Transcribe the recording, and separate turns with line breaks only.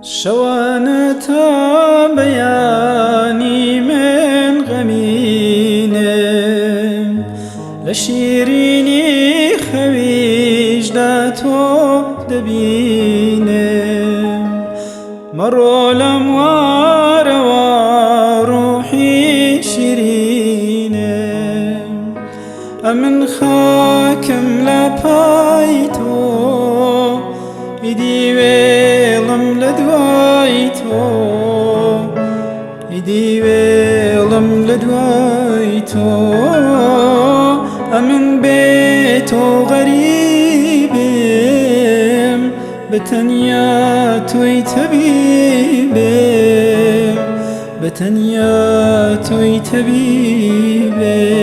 شوانتا بەیانی من غەمینم لە شیرینی خەویشدا تۆ دەبینم مەڕۆ لەم وارەوە ڕوحی شیرینم ئەمن خاکم لە پای تۆ ئیدی وێڵم لە دوای تۆ ئیدی وێڵم لە دوای تۆ ئەمن بێ تۆ غەریبم بەتەنیا تۆی تەبیبم بەتەنیا تۆی تەبیبم